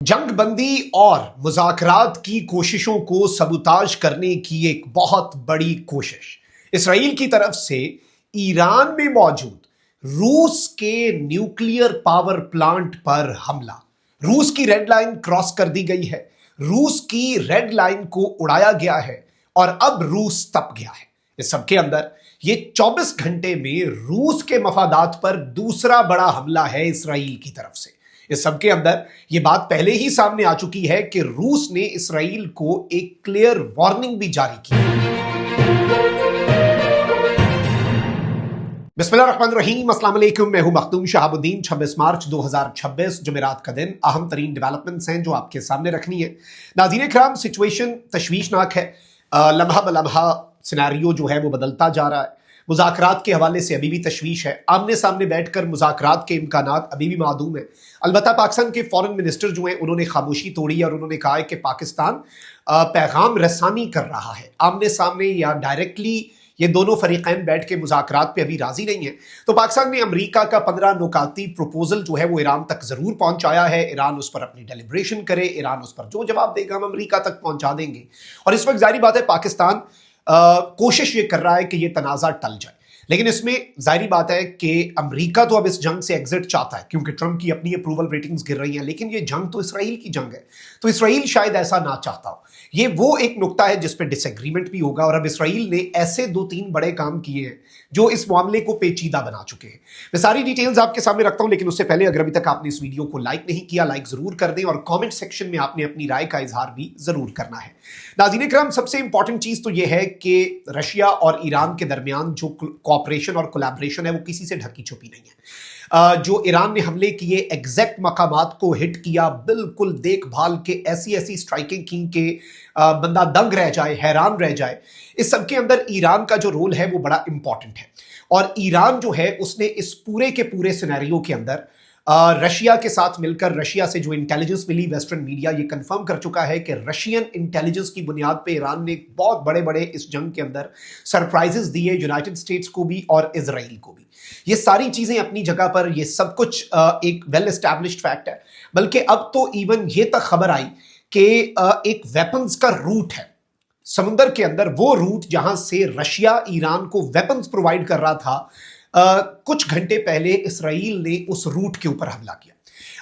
जंगबंदी और मुज़ाकरात की कोशिशों को सबूताज करने की एक बहुत बड़ी कोशिश इसराइल की तरफ से ईरान में मौजूद रूस के न्यूक्लियर पावर प्लांट पर हमला। रूस की रेड लाइन क्रॉस कर दी गई है, रूस की रेड लाइन को उड़ाया गया है और अब रूस तप गया है। इस सबके अंदर ये 24 घंटे में रूस के मफादात पर दूसरा बड़ा हमला है इसराइल की तरफ से। इस सबके अंदर यह बात पहले ही सामने आ चुकी है कि रूस ने इसराइल को एक क्लियर वार्निंग भी जारी की। बिस्मिल्लाहिर्रहमानिर्रहीम, अस्सलाम वालेकुम। मैं हूं मखदूम शहाबुद्दीन। 26 मार्च 2026 जुमेरात का दिन। अहम तरीन डेवलपमेंट्स हैं जो आपके सामने रखनी है। नाज़रीन किराम, सिचुएशन तशवीशनाक है। लम्हा बलम्हा सिनेरियो जो है वो बदलता जा रहा है। मुज़ाकरात के हवाले से अभी भी तशवीश है। आमने सामने बैठकर मुज़ाकरात के इम्कानात अभी भी मादूम है। अलबत्ता पाकिस्तान के फॉरेन मिनिस्टर जो हैं उन्होंने खामोशी तोड़ी और उन्होंने कहा है कि पाकिस्तान पैगाम रसानी कर रहा है। आमने सामने या डायरेक्टली ये दोनों फरीकैन बैठ के मुज़ाकरात पे अभी राजी नहीं है। तो पाकिस्तान ने अमेरिका का 15 नुकाती प्रपोजल जो है वो ईरान तक जरूर पहुंचाया है। ईरान उस पर अपनी डेलिब्रेशन करे, ईरान उस पर जो जवाब देगा हम अमेरिका तक पहुंचा देंगे। और इस वक्त जाहिर बात है पाकिस्तान कोशिश ये कर रहा है कि ये तनाज़ा टल जाए, लेकिन इसमें जाहिर बात है कि अमेरिका तो अब इस जंग से एग्जिट चाहता है क्योंकि ट्रंप की अपनी अप्रूवल रेटिंग्स गिर रही हैं। लेकिन ये जंग तो इसराइल की जंग है, तो इसराइल शायद ऐसा ना चाहता हो। ये वो एक नुक्ता है जिस पे डिसएग्रीमेंट भी होगा। और अब इसराइल ने ऐसे 2-3 बड़े काम किए हैं जो इस मामले को पेचीदा बना चुके हैं। मैं सारी डिटेल्स आपके सामने रखता हूं, लेकिन उससे पहले अगर अभी तक आपने इस वीडियो को लाइक नहीं किया, लाइक जरूर कर दें और कमेंट सेक्शन में आपने अपनी राय का इजहार भी जरूर करना है। नाज़रीन किराम, सबसे इंपॉर्टेंट चीज तो यह है कि रशिया और ईरान के दरमियान जो कोऑपरेशन और कोलैबोरेशन है वो किसी से ढकी छुपी नहीं है। जो ईरान ने हमले किए, एग्जैक्ट मकामात को हिट किया, बिल्कुल देखभाल के ऐसी ऐसी स्ट्राइकिंग की कि बंदा दंग रह जाए, हैरान रह जाए। इस सब के अंदर ईरान का जो रोल है वो बड़ा इंपॉर्टेंट है। और ईरान जो है उसने इस पूरे के पूरे सिनेरियो के अंदर रशिया के साथ मिलकर, रशिया से जो इंटेलिजेंस मिली, वेस्टर्न मीडिया ये कंफर्म कर चुका है कि रशियन इंटेलिजेंस की बुनियाद पे ईरान ने बहुत बड़े बड़े इस जंग के अंदर सरप्राइजेस दिए, यूनाइटेड स्टेट्स को भी और इजराइल को भी। ये सारी चीजें अपनी जगह पर, ये सब कुछ एक वेल एस्टैब्लिश्ड फैक्ट है। बल्कि अब तो इवन ये तक खबर आई कि एक वेपन्स का रूट है समुद्र के अंदर, वो रूट जहां से रशिया ईरान को वेपन्स प्रोवाइड कर रहा था, कुछ घंटे पहले इसराइल ने उस रूट के ऊपर हमला किया।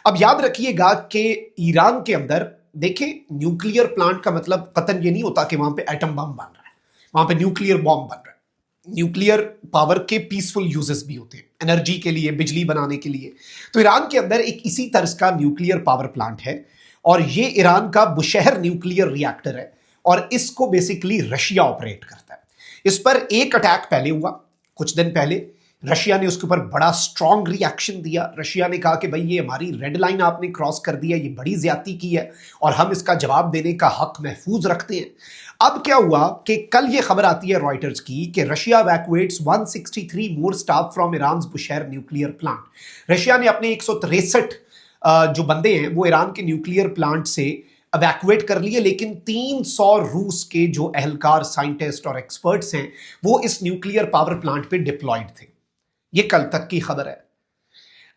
अब याद रखिएगा कि ईरान के अंदर देखें, न्यूक्लियर प्लांट का मतलब कतन ये नहीं होता कि वहां पे एटम बम बन रहा है, वहां पे न्यूक्लियर बॉम्ब बन रहा है। न्यूक्लियर पावर के पीसफुल यूजेस भी होते हैं, एनर्जी के लिए, बिजली बनाने के लिए। तो ईरान के अंदर एक इसी तर्ज का न्यूक्लियर पावर प्लांट है और ये ईरान का बुशहर न्यूक्लियर रिएक्टर है और इसको बेसिकली रशिया ऑपरेट करता है। इस पर एक अटैक पहले हुआ कुछ दिन पहले। रशिया ने उसके ऊपर बड़ा स्ट्रॉन्ग रिएक्शन दिया। रशिया ने कहा कि भाई ये हमारी रेड लाइन आपने क्रॉस कर दिया, ये बड़ी ज्यादती की है और हम इसका जवाब देने का हक महफूज रखते हैं। अब क्या हुआ कि कल ये खबर आती है रॉयटर्स की कि Russia evacuates 163 more staff from Iran Bushehr nuclear plant. Russia ने अपने 163 जो बंदे हैं वो ईरान के न्यूक्लियर प्लांट से इवैक्यूएट कर लिए, लेकिन 300 रूस के जो अहलकार, साइंटिस्ट और एक्सपर्ट्स हैं वो इस न्यूक्लियर पावर प्लांट पे डिप्लॉयड थे। ये कल तक की खबर है।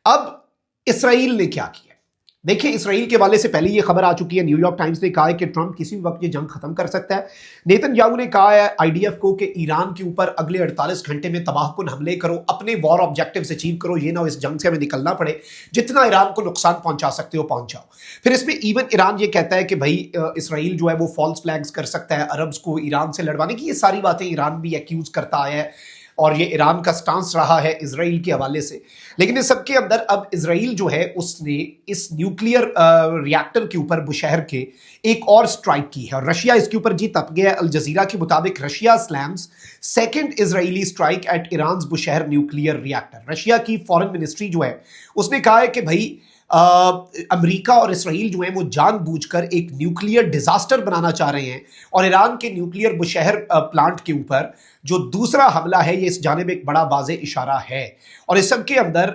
अब इसराइल ने क्या किया? देखिए, इसराइल के वाले से पहले ये खबर आ चुकी है। न्यूयॉर्क टाइम्स ने कहा है कि ट्रंप किसी भी वक्त ये जंग खत्म कर सकता है। नेतन्याहू ने कहा है आईडीएफ को कि ईरान के ऊपर अगले 48 घंटे में तबाहकुन हमले करो, अपने वॉर ऑब्जेक्टिव्स अचीव करो, ये ना हो इस जंग से हमें निकलना पड़े, जितना ईरान को नुकसान पहुंचा सकते हो पहुंचाओ। फिर इसमें इवन ईरान ये कहता है कि भाई इसराइल जो है वो फॉल्स फ्लैग्स कर सकता है अरब्स को ईरान से लड़वाने की। ये सारी बातें ईरान भी एक्यूज करता आया है और ये ईरान का स्टांस रहा है इजराइल के हवाले से। लेकिन इस सबके अंदर अब इजराइल जो है उसने इस न्यूक्लियर रिएक्टर के ऊपर बुशहर के एक और स्ट्राइक की है और रशिया इसके ऊपर जी तप गया। अल जजीरा के मुताबिक Russia slams second Israeli strike at Iran Bushehr nuclear reactor. Russia की फॉरेन मिनिस्ट्री जो है उसने कहा है कि भाई अमेरिका और इसराइल जो है वो जानबूझकर एक न्यूक्लियर डिजास्टर बनाना चाह रहे हैं और ईरान के न्यूक्लियर बुशहर प्लांट के ऊपर जो दूसरा हमला है ये इस जानिब एक बड़ा वाज़ेह इशारा है। और इस सब के अंदर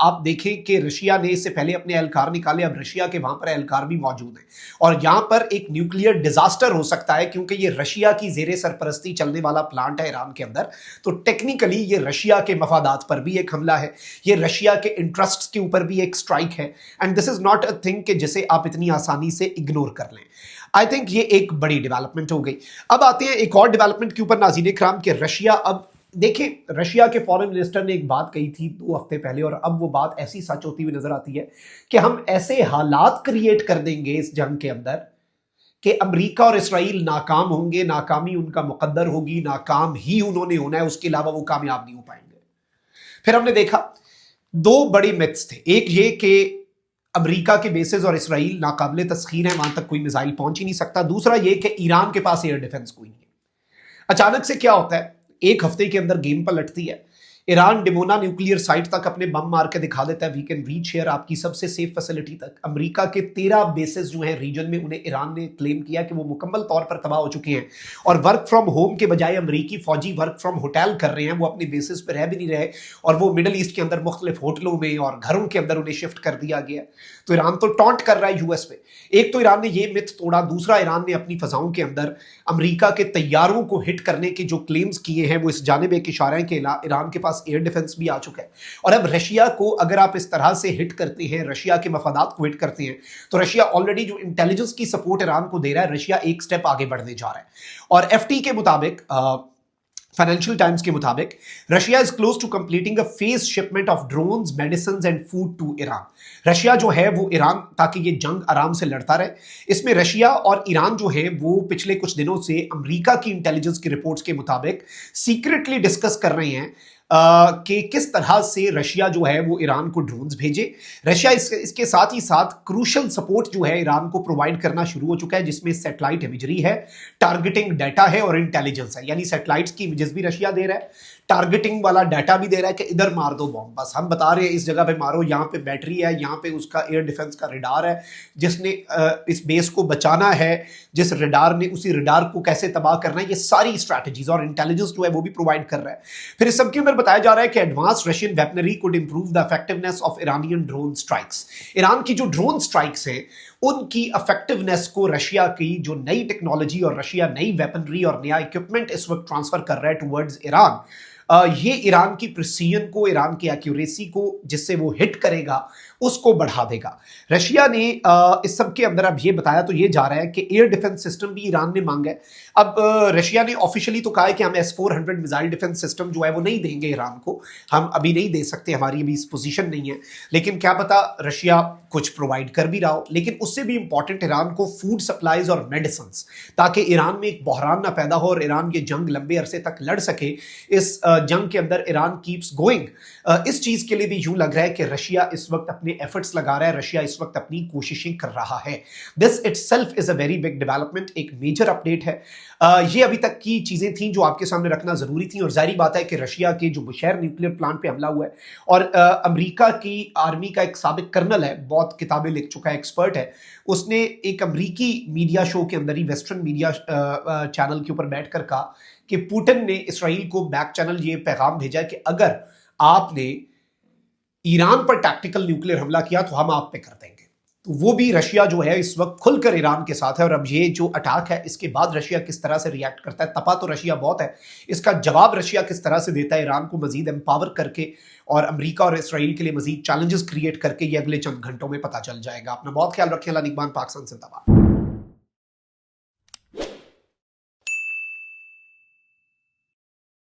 आप देखें कि रशिया ने इससे पहले अपने एहलकार निकाले, अब रशिया के वहां पर एहलकार भी मौजूद हैं और यहां पर एक न्यूक्लियर डिजास्टर हो सकता है, क्योंकि ये रशिया की जेरे सरपरस्ती चलने वाला प्लांट है ईरान के अंदर। तो टेक्निकली ये रशिया के मफादात पर भी एक हमला है, ये रशिया के इंटरेस्ट्स के ऊपर भी एक स्ट्राइक है, and this is not a thing कि जिसे आप इतनी आसानी से इग्नोर कर लें। आई थिंक ये एक बड़ी डेवलपमेंट हो गई। अब आते हैं एक और डेवलपमेंट के ऊपर नाज़रीन इकराम, के रशिया, अब देखें रशिया के फॉरेन मिनिस्टर ने एक बात कही थी 2 हफ्ते पहले और अब वो बात ऐसी सच होती हुई नजर आती है कि हम ऐसे हालात क्रिएट कर देंगे इस जंग के अंदर कि अमेरिका और इसराइल नाकाम होंगे, नाकामी उनका मुकद्दर होगी, नाकाम ही उन्होंने होना है, उसके अलावा वो कामयाब नहीं हो पाएंगे। फिर हमने देखा 2 बड़ी मिथ्स थे, एक ये कि अमेरिका के बेसेस और इसराइल नाकाबिले तस्खीर है, वहां तक कोई मिसाइल पहुंच ही नहीं सकता। दूसरा ये कि ईरान के पास एयर डिफेंस कोई नहीं है। अचानक से क्या होता है, एक हफ्ते के अंदर गेम पलटती है। ईरान डिमोना न्यूक्लियर साइट तक अपने बम मार के दिखा देता है, वी कैन रीच हियर, आपकी सबसे सेफ फैसिलिटी तक। अमेरिका के 13 बेसेस जो हैं रीजन में, उन्हें ईरान ने क्लेम किया कि वो मुकम्मल तौर पर तबाह हो चुके हैं और वर्क फ्रॉम होम के बजाय अमेरिकी फौजी वर्क फ्रॉम होटल कर रहे हैं, वो अपनी बेसिस पर रह भी नहीं रहे और वो मिडल ईस्ट के अंदर मुख्तलिफ होटलों में और घरों के अंदर उन्हें शिफ्ट कर दिया गया। तो ईरान तो टॉन्ट कर रहा है यूएस पे। एक तो ईरान ने ये मिथ तोड़ा, दूसरा ईरान ने अपनी फजाओं के अंदर अमेरिका के तैयारों को हिट करने के जो क्लेम्स किए हैं वो इस जानिब एक इशारा है कि ईरान के पास एयर डिफेंस भी आ चुका है। और अब रशिया को अगर आप इस तरह से हिट करते हैं, रशिया के मफादात को हिट करते हैं, तो रशिया ऑलरेडी जो इंटेलिजेंस की सपोर्ट ईरान को दे रहा है, रशिया एक स्टेप आगे बढ़ने जा रहा है। और एफटी के मुताबिक, फाइनेंशियल टाइम्स के मुताबिक, Russia is close to completing a phase shipment of drones, medicine and food to Iran. Russia जो है वो ईरान, ताकि ये जंग आराम से लड़ता रहे, इसमें रशिया और ईरान जो है वो पिछले कुछ दिनों से अमेरिका की इंटेलिजेंस की रिपोर्ट्स के मुताबिक सीक्रेटली डिस्कस कर रहे हैं कि किस तरह से रशिया जो है वो ईरान को ड्रोन्स भेजे। रशिया इसके साथ ही साथ क्रूशल सपोर्ट जो है ईरान को प्रोवाइड करना शुरू हो चुका है, जिसमें सैटेलाइट इमेजरी है, टारगेटिंग डाटा है और इंटेलिजेंस है। यानी सैटेलाइट्स की इमेजेस भी रशिया दे रहा है, टारगेटिंग वाला डाटा भी दे रहा है कि इधर मार दो बॉम्ब, बस हम बता रहे हैं इस जगह पे मारो, यहाँ पे बैटरी है, यहाँ पे उसका एयर डिफेंस का रडार है जिसने इस बेस को बचाना है, जिस रडार ने उसी रडार को कैसे तबाह करना है, ये सारी स्ट्रैटेजीज और इंटेलिजेंस जो है वो भी प्रोवाइड कर रहा है। फिर इस सबके अंदर बताया जा रहा है कि advance Russian weaponry could improve the effectiveness of Iranian drone strikes. Iran की जो ड्रोन स्ट्राइक्स हैं उनकी इफेक्टिवनेस को रशिया की जो नई टेक्नोलॉजी और रशिया नई वेपनरी और नया इक्विपमेंट इस वक्त ट्रांसफर कर रहा है टुवर्ड्स ईरान, ये ईरान की प्रिसीजन को, ईरान की एक्यूरेसी को, जिससे वो हिट करेगा उसको बढ़ा देगा। रशिया ने इस सब के अंदर अब ये बताया तो ये जा रहा है कि एयर डिफेंस सिस्टम भी ईरान ने मांगा है। अब रशिया ने ऑफिशियली तो कहा है कि हम S-400 मिसाइल डिफेंस सिस्टम जो है वो नहीं देंगे ईरान को, हम अभी नहीं दे सकते, हमारी अभी इस पोजीशन नहीं है, लेकिन क्या पता रशिया कुछ प्रोवाइड कर भी रहा हो। लेकिन उससे भी इंपॉर्टेंट ईरान को फूड सप्लाईज और मेडिसिन, ताकि ईरान में एक बहरान ना पैदा हो और ईरान ये जंग लंबे अरसे तक लड़ सके। इस जंग के अंदर ईरान कीप्स गोइंग, इस चीज के लिए भी यूं लग रहा है कि रशिया इस वक्त अपने एफर्ट्स लगा रहा है, रशिया इस वक्त अपनी कोशिशें कर रहा है। This itself is a very big development, एक मेजर अपडेट है। ये अभी तक की चीजें थी जो आपके सामने रखना जरूरी थी। और जाहिर बात है कि रशिया के जो बुशैर न्यूक्लियर प्लांट पे हमला हुआ है, और अमेरिका की आर्मी का एक साबिक कर्नल है, बहुत किताबें लिख चुका है, एक्सपर्ट है, उसने एक अमेरिकी मीडिया शो के अंदर ही, वेस्टर्न मीडिया चैनल के ऊपर बैठकर कहा कि पुतिन ने इसराइल को बैक चैनल ये पैगाम भेजा कि अगर आपने ईरान पर टैक्टिकल न्यूक्लियर हमला किया तो हम आप पे कर देंगे। तो वो भी रशिया जो है इस वक्त खुलकर ईरान के साथ है। और अब ये जो अटैक है इसके बाद रशिया किस तरह से रिएक्ट करता है, तपा तो रशिया बहुत है, इसका जवाब रशिया किस तरह से देता है ईरान को मजीद एम्पावर करके और अमेरिका और इसराइल के लिए मजीद चैलेंजेस क्रिएट करके, ये अगले चंद घंटों में पता चल जाएगा। अपना बहुत ख्याल रखें। अल्लाह निगहबान, पाकिस्तान जिंदाबाद।